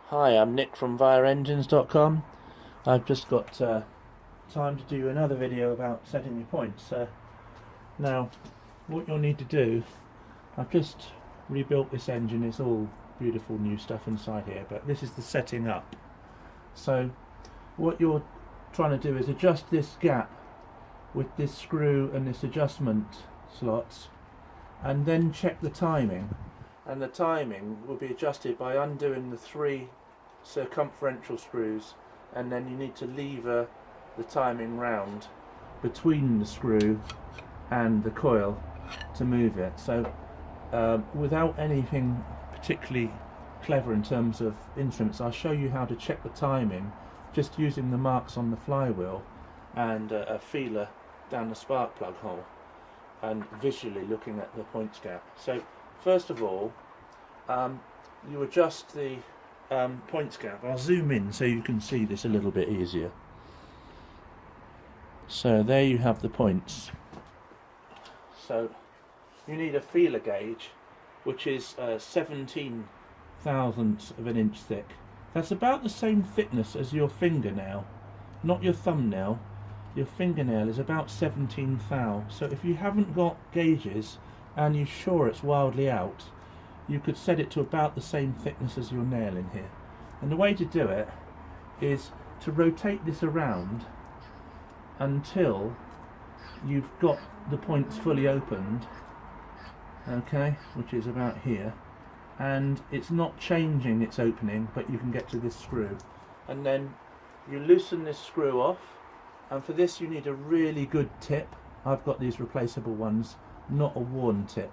Hi, I'm Nick from VireEngines.com. I've just got time to do another video about setting your points. Now, what you'll need to do, I've just rebuilt this engine. It's all beautiful new stuff inside here, but this is the setting up. So what you're trying to do is adjust this gap with this screw and this adjustment slots, and then check the timing. And the timing will be adjusted by undoing the 3 circumferential screws, and then you need to lever the timing round between the screw and the coil to move it. So without anything particularly clever in terms of instruments, I'll show you how to check the timing just using the marks on the flywheel and a feeler down the spark plug hole and visually looking at the points gap. So first of all, you adjust the points gap. I'll zoom in so you can see this a little bit easier. So there you have the points. So you need a feeler gauge, which is 17 thousandths of an inch thick. That's about the same thickness as your fingernail, not your thumbnail. Your fingernail is about 17 thou. So if you haven't got gauges and you're sure it's wildly out, you could set it to about the same thickness as your nail in here. And the way to do it is to rotate this around until you've got the points fully opened, okay, which is about here, and it's not changing its opening, but you can get to this screw. And then you loosen this screw off, and for this you need a really good tip. I've got these replaceable ones, not a worn tip.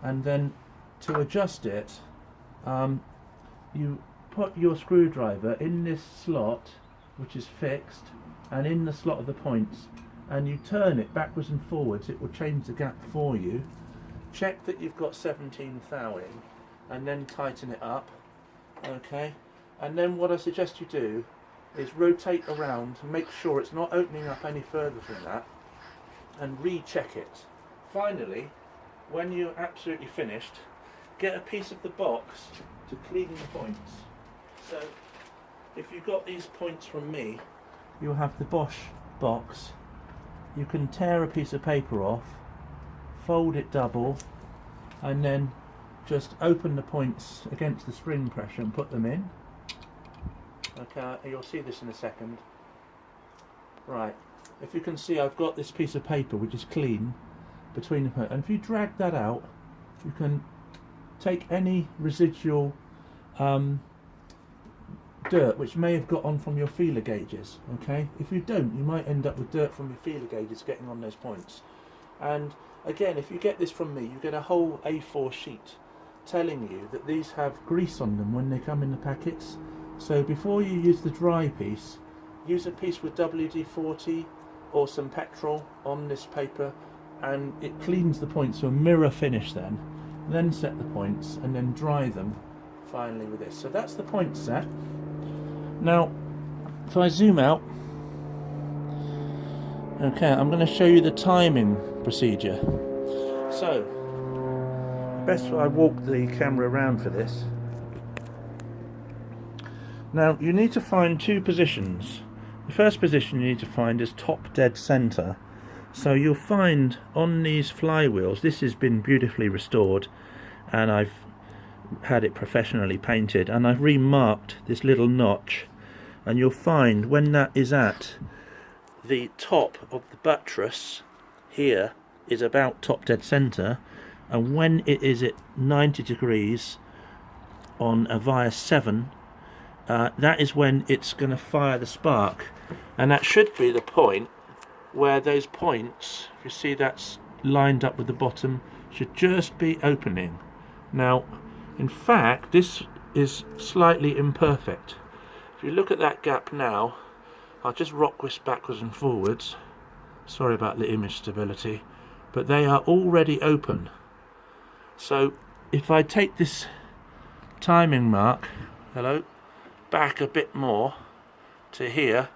And then to adjust it, you put your screwdriver in this slot, which is fixed, and in the slot of the points, and you turn it backwards and forwards. It will change the gap for you. Check that you've got 17 thou in, and then tighten it up, okay? And then what I suggest you do is rotate around to make sure it's not opening up any further than that, and recheck it. Finally, when you're absolutely finished, get a piece of the box to clean the points. So if you got these points from me, you'll have the Bosch box. You can tear a piece of paper off, fold it double, and then just open the points against the spring pressure and put them in. Okay, you'll see this in a second. Right, if you can see, I've got this piece of paper which is clean between the points, and if you drag that out, you can take any residual dirt which may have got on from your feeler gauges. Okay, if you don't, you might end up with dirt from your feeler gauges getting on those points. And again, if you get this from me, you get a whole A4 sheet telling you that these have grease on them when they come in the packets. So before you use the dry piece, use a piece with WD-40 or some petrol on this paper, and it cleans the points to a mirror finish. Then set the points and then dry them finally with this. So that's the point set. Now if I zoom out, okay, I'm going to show you the timing procedure. So best I walk the camera around for this. Now you need to find 2 positions. The first position you need to find is top dead center. So you'll find on these flywheels, this has been beautifully restored, and I've had it professionally painted, and I've remarked this little notch, and you'll find when that is at the top of the buttress here is about top dead center, and when it is at 90 degrees on a Vire 7, that is when it's going to fire the spark, and that should be the point where those points, if you see that's lined up with the bottom, should just be opening. Now in fact this is slightly imperfect. If you look at that gap now, I'll just rock this backwards and forwards, sorry about the image stability, but they are already open. So if I take this timing mark, back a bit more to here,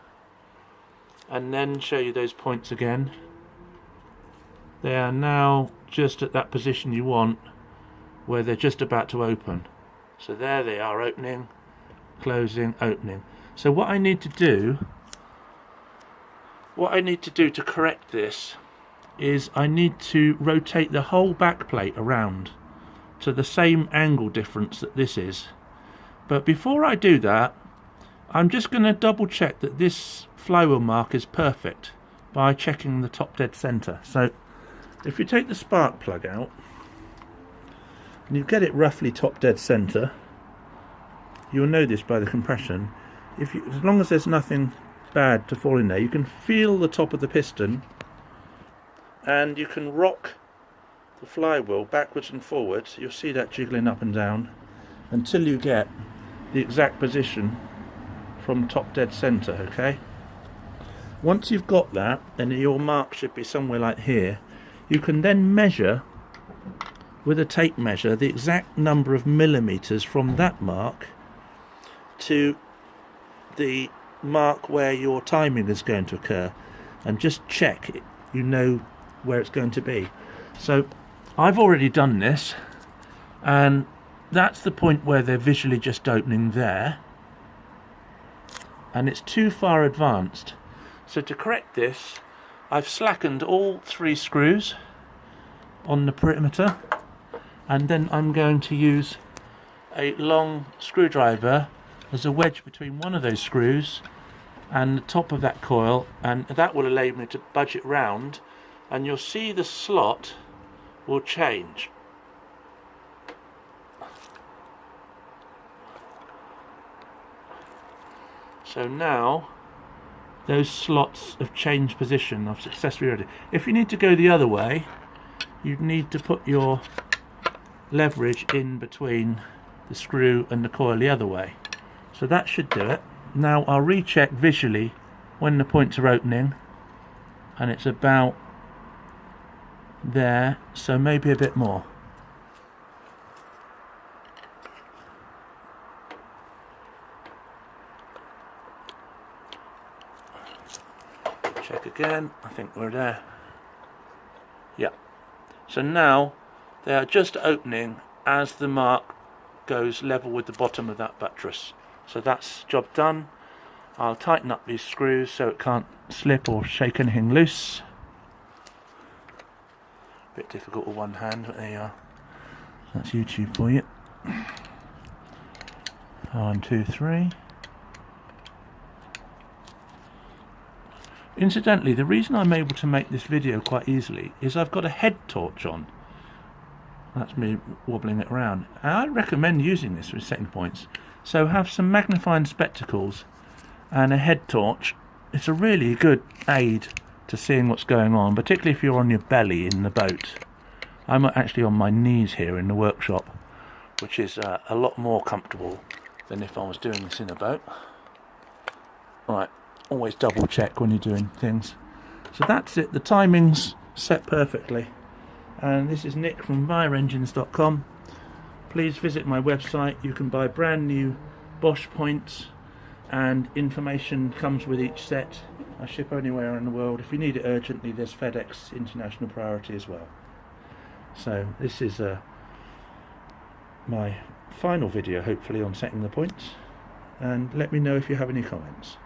and then show you those points again, they are now just at that position you want, where they're just about to open. So there they are opening, closing, opening. So what I need to do to correct this is I need to rotate the whole back plate around to the same angle difference that this is. But before I do that, I'm just going to double check that this flywheel mark is perfect by checking the top dead center. So if you take the spark plug out and you get it roughly top dead center, you'll know this by the compression. As long as there's nothing bad to fall in there, you can feel the top of the piston and you can rock the flywheel backwards and forwards. You'll see that jiggling up and down until you get the exact position from top dead center. Okay, once you've got that, and your mark should be somewhere like here, you can then measure with a tape measure the exact number of millimeters from that mark to the mark where your timing is going to occur, and just check it, you know where it's going to be. So I've already done this, and that's the point where they're visually just opening there, and it's too far advanced. So to correct this, I've slackened all 3 screws on the perimeter, and then I'm going to use a long screwdriver as a wedge between one of those screws and the top of that coil, and that will allow me to budge it round, and you'll see the slot will change. So now those slots have changed position. I've successfully read it. If you need to go the other way, you need to put your leverage in between the screw and the coil the other way. So that should do it. Now I'll recheck visually when the points are opening, and it's about there, so maybe a bit more. Check again, I think we're there. Yeah. So now they are just opening as the mark goes level with the bottom of that buttress. So that's job done. I'll tighten up these screws so it can't slip or shake anything loose. Bit difficult with one hand, but there you are. That's YouTube for you. 1, 2, 3. Incidentally, the reason I'm able to make this video quite easily is I've got a head torch on. That's me wobbling it around. And I recommend using this with setting points. So have some magnifying spectacles and a head torch. It's a really good aid to seeing what's going on, particularly if you're on your belly in the boat. I'm actually on my knees here in the workshop, which is a lot more comfortable than if I was doing this in a boat. Right, always double check when you're doing things. So that's it, the timing's set perfectly. And this is Nick from vireengines.com. Please visit my website. You can buy brand new Bosch points, and information comes with each set. I ship anywhere in the world. If you need it urgently, there's FedEx International Priority as well. So this is my final video, hopefully, on setting the points. And let me know if you have any comments.